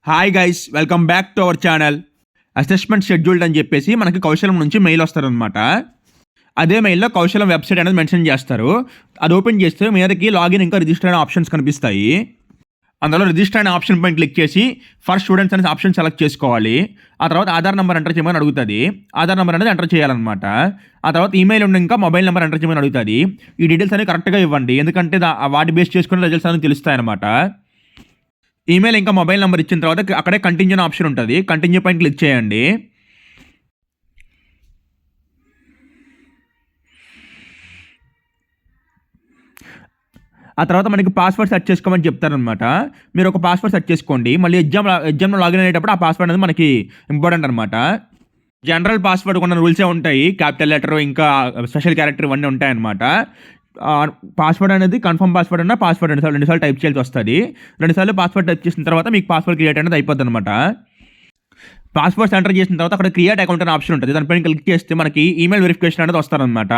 Hi guys, welcome back to our channel. Assessment scheduled అని చెప్పేసి మనకి కౌశలం నుంచి మెయిల్ వస్తారనమాట. అదే మెయిల్లో కౌశలం వెబ్సైట్ అనేది మెన్షన్ చేస్తారు. అది ఓపెన్ చేస్తే మీదకి లాగిన్ ఇంకా రిజిస్టర్ అయిన ఆప్షన్స్ కనిపిస్తాయి. అందులో రిజిస్టర్ అయిన ఆప్షన్ పైన క్లిక్ చేసి ఫర్ స్టూడెంట్స్ అనే ఆప్షన్ సెలెక్ట్ చేసుకోవాలి. ఆ తర్వాత ఆధార్ నెంబర్ ఎంటర్ చేయమని అడుగుతుంది. ఆధార్ నెంబర్ అనేది ఎంటర్ చేయాలన్నమాట. ఆ తర్వాత ఈమెయిల్ ఉండి ఇంకా మొబైల్ నెంబర్ ఎంటర్ చేయమని అడుగుతుంది. ఈ డీటెయిల్స్ అనేవి కరెక్ట్గా ఇవ్వండి, ఎందుకంటే వాటి బేస్ చేసుకుని రిజల్ట్స్ అనేవి తెలుస్తాయి అనమాట. ఈమెయిల్ ఇంకా మొబైల్ నెంబర్ ఇచ్చిన తర్వాత అక్కడే కంటిన్యూ ఆప్షన్ ఉంటుంది. కంటిన్యూ పైన క్లిక్ చేయండి. ఆ తర్వాత మనకి పాస్వర్డ్ సెట్ చేసుకోమని చెప్తారనమాట. మీరు ఒక పాస్వర్డ్ సెట్ చేసుకోండి. మళ్ళీ ఎగ్జామ్లో లాగిన్ అయ్యేటప్పుడు ఆ పాస్వర్డ్ అనేది మనకి ఇంపార్టెంట్ అనమాట. జనరల్ పాస్వర్డ్ కొన్ని రూల్సే ఉంటాయి. క్యాపిటల్ లెటర్ ఇంకా స్పెషల్ క్యారెక్టర్ ఇవన్నీ ఉంటాయన్నమాట. పాస్వర్డ్ అనేది కన్ఫర్మ్ పాస్వర్డ్ అన్న పాస్వర్డ్ రెండుసార్లు టైప్ చేయాల్సి వస్తుంది. రెండుసార్లు పాస్వర్డ్ టైప్ చేసిన తర్వాత మీకు పాస్వర్డ్ క్రియేట్ అనేది అయిపోద్ది అనమాట. పాస్వర్డ్స్ ఎంటర్ చేసిన తర్వాత అక్కడ క్రియేట్ అకౌంట్ అనే ఆప్షన్ ఉంటుంది. దానిపైన క్లిక్ చేస్తే మనకి ఈమెయిల్ వెరిఫికేషన్ అనేది వస్తారనమాట.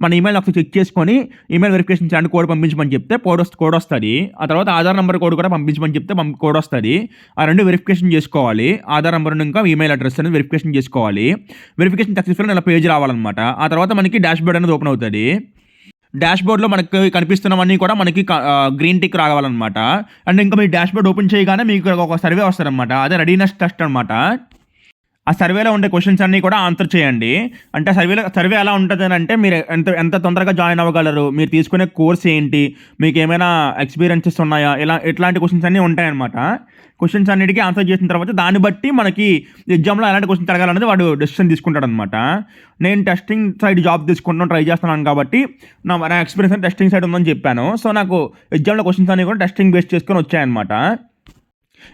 మన ఈమెయిల్ ఒకసారి చెక్ చేసుకొని ఈమెయిల్ వెరిఫికేషన్ చేయండి, కోడ్ పంపించమని చెప్తే కోడ్ వస్తుంది. ఆ తర్వాత ఆధార్ నెంబర్ కోడ్ కూడా పంపించమని చెప్తే కోడ్ వస్తుంది. ఆ రెండు వెరిఫికేషన్ చేసుకోవాలి. ఆధార్ నెంబర్ ఇంకా ఈమెయిల్ అడ్రస్ అనేది వెరిఫికేషన్ చేసుకోవాలి. వెరిఫికేషన్ సక్సెస్ఫుల్ ఇలా పేజ్ రావాలన్నమాట. ఆ తర్వాత మనకి డాష్ బోర్డ్ అనేది ఓపెన్ అవుతుంది. డాష్ బోర్డ్లో మనకి కనిపిస్తున్నవన్నీ కూడా మనకి గ్రీన్ టిక్ రావాలన్నమాట. అండ్ ఇంకా మీ డాష్ బోర్డ్ ఓపెన్ చేయగానే మీకు ఒక సర్వే వస్తారనమాట. అదే రెడీనెస్ టెస్ట్ అనమాట. ఆ సర్వేలో ఉండే క్వశ్చన్స్ అన్నీ కూడా ఆన్సర్ చేయండి. అంటే సర్వే ఎలా ఉంటుంది అని అంటే మీరు ఎంత తొందరగా జాయిన్ అవ్వగలరు, మీరు తీసుకునే కోర్స్ ఏంటి, మీకు ఏమైనా ఎక్స్పీరియన్సెస్ ఉన్నాయా, ఇట్లాంటి క్వశ్చన్స్ అన్నీ ఉంటాయన్నమాట. క్వశ్చన్స్ అన్నిటికీ ఆన్సర్ చేసిన తర్వాత దాన్ని బట్టి మనకి ఎగ్జామ్లో ఎలాంటి క్వశ్చన్స్ అడగాలనేది వాడు డెసిషన్ తీసుకుంటాడు అనమాట. నేను టెస్టింగ్ సైడ్ జాబ్ తీసుకుంటాను, ట్రై చేస్తున్నాను కాబట్టి నా ఎక్స్పీరియన్స్ టెస్టింగ్ సైడ్ ఉందని చెప్పాను. సో నాకు ఎగ్జామ్లో క్వశ్చన్స్ అన్నీ కూడా టెస్టింగ్ బేస్ చేసుకొని వచ్చాయన్నమాట.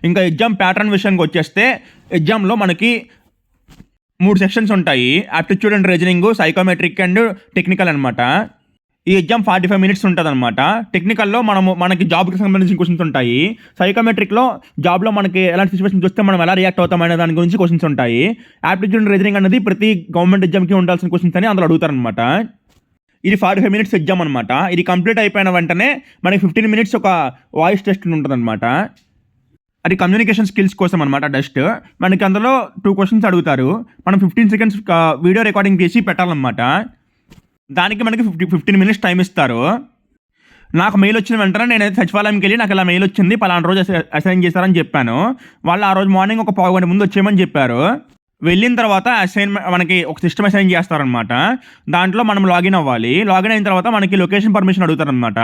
ఇంకా ఎగ్జామ్ ప్యాటర్న్ విషయానికి వచ్చేస్తే ఎగ్జామ్లో మనకి 3 సెక్షన్స్ ఉంటాయి. Aptitude and reasoning, psychometric and technical అనమాట. ఈ ఎగ్జామ్ 45 మినిట్స్ ఉంటుంది అనమాట. టెక్నికల్లో మనకి జాబ్కి సంబంధించిన క్వశ్చన్స్ ఉంటాయి. సైకోమెట్రిక్లో జాబ్లో మనకి ఎలాంటి సిచ్యువేషన్స్ వస్తే మనం ఎలా రియాక్ట్ అవుతాం అనే దాని గురించి క్వశ్చన్స్ ఉంటాయి. ఆప్టిట్యూడ్ అండ్ రీజనింగ్ అనేది ప్రతి గవర్నమెంట్ ఎగ్జామ్కి ఉండాల్సిన క్వశ్చన్స్ అని అందులో అడుగుతారనమాట. ఇది 45 మినిట్స్ ఎగ్జామ్ అనమాట. ఇది కంప్లీట్ అయిపోయిన వెంటనే మనకి 15 మినిట్స్ ఒక వాయిస్ టెస్ట్ ఉంటుంది అనమాట. అది కమ్యూనికేషన్ స్కిల్స్ కోసం అనమాట టెస్ట్. మనకి అందులో 2 క్వశ్చన్స్ అడుగుతారు. మనం 15 సెకండ్స్ వీడియో రికార్డింగ్ చేసి పెట్టాలన్నమాట. దానికి మనకి 15 మినిట్స్ టైం ఇస్తారు. నాకు మెయిల్ వచ్చిన వెంటనే నేనైతే సచివాలయంకి వెళ్ళి నాకు ఇలా మెయిల్ వచ్చింది, పలానా రోజు అసైన్ చేశారని చెప్పాను. వాళ్ళు ఆ రోజు మార్నింగ్ ఒక పావు గంట ముందు వచ్చేయమని చెప్పారు. వెళ్ళిన తర్వాత మనకి ఒక సిస్టమ్ అసైన్ చేస్తారనమాట. దాంట్లో మనం లాగిన్ అవ్వాలి. లాగిన్ అయిన తర్వాత మనకి లొకేషన్ పర్మిషన్ అడుగుతారనమాట.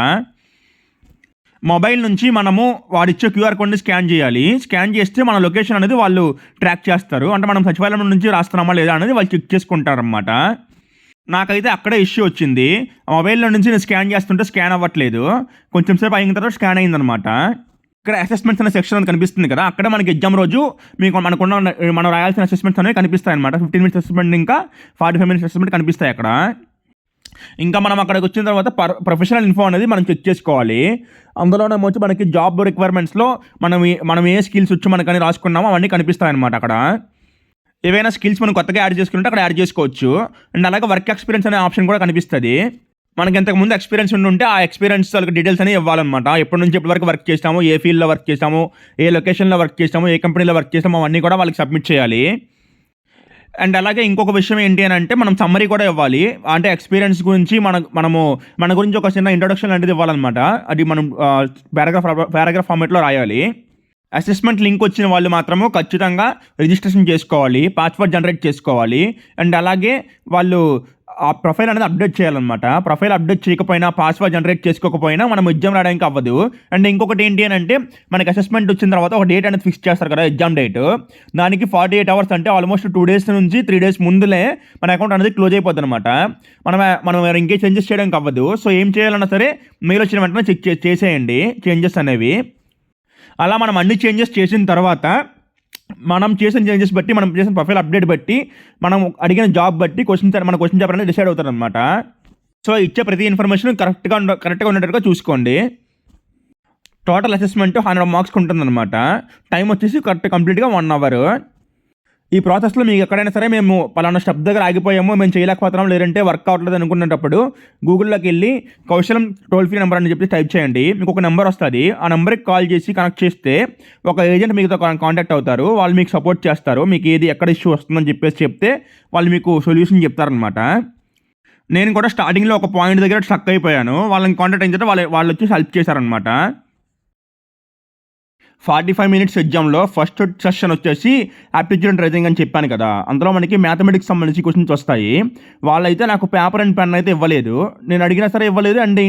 మొబైల్ నుంచి మనము వాడిచ్చే క్యూఆర్ కోడ్ని స్కాన్ చేయాలి. స్కాన్ చేస్తే మన లొకేషన్ అనేది వాళ్ళు ట్రాక్ చేస్తారు. అంటే మనం సచివాలయం నుంచి రాస్తున్నామా లేదా అనేది వాళ్ళు చెక్ చేసుకుంటారనమాట. నాకైతే అక్కడే ఇష్యూ వచ్చింది. మొబైల్లో నుంచి నేను స్కాన్ చేస్తుంటే స్కాన్ అవ్వట్లేదు. కొంచెం సేపు అయిన తర్వాత స్కాన్ అయిందనమాట. ఇక్కడ అసెస్మెంట్స్ అనే సెక్షన్ అని కనిపిస్తుంది కదా, అక్కడ మనకి ఎగ్జామ్ రోజు మనం రాయాల్సిన అసెస్మెంట్స్ అనేవి కనిపిస్తాయి అనమాట. 15 మినిట్స్ అసెస్మెంట్ ఇంకా 45 మినిట్స్ అసెస్మెంట్ కనిపిస్తాయి అక్కడ. ఇంకా మనం అక్కడికి వచ్చిన తర్వాత ప్రొఫెషనల్ ఇన్ఫో అనేది మనం చెక్ చేసుకోవాలి. అందులోనే వచ్చి మనకి జాబ్ రిక్వైర్మెంట్స్లో మనం ఏ స్కిల్స్ వచ్చి మనకని రాసుకున్నామో అవన్నీ కనిపిస్తాయన్నమాట. అక్కడ ఏవైనా స్కిల్స్ మనం కొత్తగా యాడ్ చేసుకుంటే అక్కడ యాడ్ చేసుకోవచ్చు. అండ్ అలాగే వర్క్ ఎక్స్పీరియన్స్ అనే ఆప్షన్ కూడా కనిపిస్తుంది. మనకి ఎంతకుముందు ఎక్స్పీరియన్స్ ఉంటే ఆ ఎక్స్పీరియన్స్ వాళ్ళకి డీటెయిల్స్ అనేవి ఇవ్వాలన్నమాట. ఎప్పటి నుంచి ఎప్పటి వరకు వర్క్ చేస్తామో, ఏ ఫీల్డ్లో వర్క్ చేస్తామో, ఏ లొకేషన్లో వర్క్ చేస్తామో, ఏ కంపెనీలో వర్క్ చేస్తామో అవన్నీ కూడా వాళ్ళకి సబ్మిట్ చేయాలి. అండ్ అలాగే ఇంకొక విషయం ఏంటి అని అంటే మనం సమ్మరీ కూడా ఇవ్వాలి. అంటే ఎక్స్పీరియన్స్ గురించి మన గురించి ఒక చిన్న ఇంట్రొడక్షన్ లాంటిది ఇవ్వాలన్నమాట. అది మనం పారాగ్రాఫ్ ఫార్మేట్లో రాయాలి. అసెస్మెంట్ లింక్ వచ్చిన వాళ్ళు మాత్రము ఖచ్చితంగా రిజిస్ట్రేషన్ చేసుకోవాలి, పాస్వర్డ్ జనరేట్ చేసుకోవాలి. అండ్ అలాగే వాళ్ళు ఆ ప్రొఫైల్ అనేది అప్డేట్ చేయాలన్నమాట. ప్రొఫైల్ అప్డేట్ చేయకపోయినా, పాస్వర్డ్ జనరేట్ చేసుకోకపోయినా మనం ఎగ్జామ్ రాయడానికి అవ్వదు. అండ్ ఇంకొకటి ఏంటి అని అంటే మనకి అసెస్మెంట్ వచ్చిన తర్వాత ఒక డేట్ అనేది ఫిక్స్ చేస్తారు కదా, ఎగ్జామ్ డేట్. దానికి 48 అవర్స్ అంటే ఆల్మోస్ట్ 2 డేస్ నుంచి 3 డేస్ ముందులే మన అకౌంట్ అనేది క్లోజ్ అయిపోద్ది అనమాట. మనం ఇంకే చేంజెస్ చేయడానికి అవ్వదు. సో ఏం చేయాలన్నా సరే మెయిల్ వచ్చిన వెంటనే చెక్ చేసేయండి చేంజెస్ అనేవి. అలా మనం అన్ని చేంజెస్ చేసిన తర్వాత మనం చేసిన చేంజెస్ బట్టి, మనం చేసిన ప్రొఫైల్ అప్డేట్ బట్టి, మనం అడిగిన జాబ్ బట్టి మన క్వశ్చన్ పేపర్ అనేది డిసైడ్ అవుతారనమాట. సో ఇచ్చే ప్రతి ఇన్ఫర్మేషన్ కరెక్ట్గా ఉండేట్టుగా చూసుకోండి. టోటల్ అసెస్మెంట్ 100 మార్క్స్కి ఉంటుందన్నమాట. టైం వచ్చేసి కంప్లీట్గా 1 అవర్. ఈ ప్రాసెస్లో మీకు ఎక్కడైనా సరే మేము పలానా స్టెప్ దగ్గర ఆగిపోయాము, మేము చేయలేకపోతున్నాం, లేదంటే వర్క్ అవ్వట్లేదు అనుకునేటప్పుడు గూగుల్లోకి వెళ్ళి కౌశలం టోల్ ఫ్రీ నెంబర్ అని చెప్పి టైప్ చేయండి. మీకు ఒక నెంబర్ వస్తుంది. ఆ నెంబర్కి కాల్ చేసి కనెక్ట్ చేస్తే ఒక ఏజెంట్ మీతో కాంటాక్ట్ అవుతారు. వాళ్ళు మీకు సపోర్ట్ చేస్తారు. మీకు ఏది ఎక్కడ ఇష్యూ వస్తుందని చెప్పేసి చెప్తే వాళ్ళు మీకు సొల్యూషన్ చెప్తారనమాట. నేను కూడా స్టార్టింగ్లో ఒక పాయింట్ దగ్గర స్టక్ అయిపోయాను. వాళ్ళని కాంటాక్ట్ అయిన తర్వాత వాళ్ళు వచ్చి హెల్ప్ చేశారనమాట. 45 మినిట్స్ ఎగ్జామ్లో ఫస్ట్ సెషన్ వచ్చేసి యాప్టిట్యూడ్ అండ్ రైటింగ్ అని చెప్పాను కదా, అందులో మనకి మ్యాథమెటిక్స్ సంబంధించి క్వశ్చన్స్ వస్తాయి. వాళ్ళైతే నాకు పేపర్ అండ్ పెన్ అయితే ఇవ్వలేదు. నేను అడిగినా సరే ఇవ్వలేదు, అండ్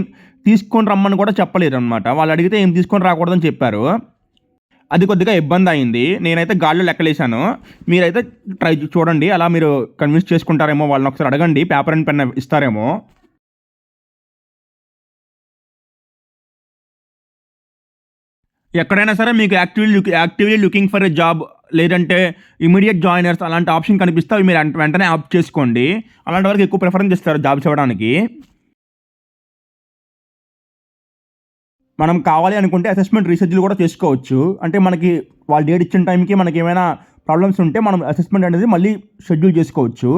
తీసుకొని రమ్మని కూడా చెప్పలేదు అనమాట. వాళ్ళు అడిగితే ఏం తీసుకొని రాకూడదని చెప్పారు. అది కొద్దిగా ఇబ్బంది అయింది. నేనైతే గాల్లో లెక్కలేశాను. మీరైతే ట్రై చూడండి, అలా మీరు కన్విన్స్ చేసుకుంటారేమో. వాళ్ళని ఒకసారి అడగండి, పేపర్ అండ్ పెన్ ఇస్తారేమో. ఎక్కడైనా సరే మీకు actively looking for a job, లేదంటే ఇమీడియట్ జాయినర్స్ అలాంటి ఆప్షన్ కనిపిస్తే అవి మీరు వెంటనే ఆప్ చేసుకోండి. అలాంటి వరకు ఎక్కువ ప్రిఫరెన్స్ ఇస్తారు జాబ్స్ ఇవ్వడానికి. మనం కావాలి అనుకుంటే అసెస్మెంట్ రీసెర్చ్లు కూడా చేసుకోవచ్చు. అంటే మనకి వాళ్ళు డేట్ ఇచ్చిన టైంకి మనకి ఏమైనా ప్రాబ్లమ్స్ ఉంటే మనం అసెస్మెంట్ అనేది మళ్ళీ షెడ్యూల్ చేసుకోవచ్చు.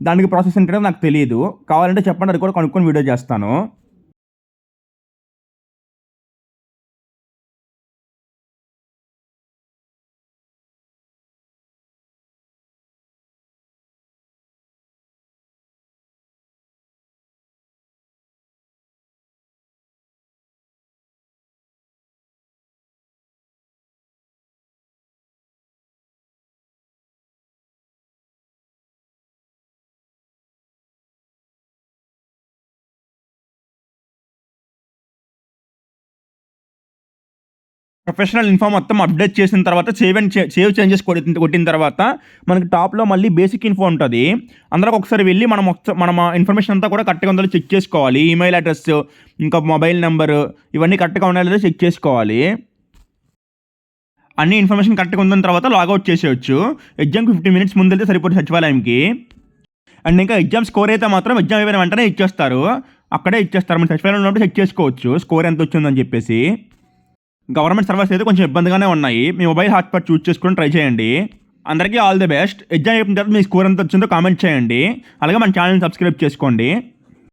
దానికి ప్రాసెస్ ఏంటంటే నాకు తెలియదు. కావాలంటే చెప్పండి, అది కూడా కనుక్కొని వీడియో చేస్తాను. ప్రొఫెషనల్ ఇన్ఫో మొత్తం అప్డేట్ చేసిన తర్వాత సేవ్ చేంజెస్ కొట్టిన తర్వాత మనకి టాప్లో మళ్ళీ బేసిక్ ఇన్ఫో ఉంటుంది. అందరికి ఒకసారి వెళ్ళి మనం ఇన్ఫర్మేషన్ అంతా కూడా కరెక్ట్గా ఉందో చెక్ చేసుకోవాలి. ఈమెయిల్ అడ్రస్, ఇంకా మొబైల్ నెంబరు, ఇవన్నీ కరెక్ట్గా ఉన్నాయో చెక్ చేసుకోవాలి. అన్ని ఇన్ఫర్మేషన్ కరెక్ట్గా ఉన్న తర్వాత లాగౌట్ చేసేయచ్చు. ఎగ్జామ్కి 15 మినిట్స్ ముందు వెళ్తే సరిపోతుంది సచివాలయంకి. అండ్ ఇంకా ఎగ్జామ్ స్కోర్ అయితే మాత్రం ఎగ్జామ్ అయిపోయిన వెంటనే ఇచ్చేస్తారు. అక్కడే ఇచ్చేస్తారు. మీరు సచివాలయంలో ఉన్నప్పుడు చెక్ చేసుకోవచ్చు స్కోర్ ఎంత వచ్చిందని చెప్పేసి. గవర్నమెంట్ సర్వీస్ అయితే కొంచెం ఇబ్బందిగానే ఉన్నాయి. మీ మొబైల్ హాట్స్పాట్ చూస్ చేసుకుని ట్రై చేయండి. అందరికీ ఆల్ ది బెస్ట్. ఎగ్జామ్ అయిపోయిన తర్వాత మీ స్కోర్ ఎంత వచ్చిందో కామెంట్ చేయండి. అలాగే మన ఛానల్ని సబ్స్క్రైబ్ చేసుకోండి.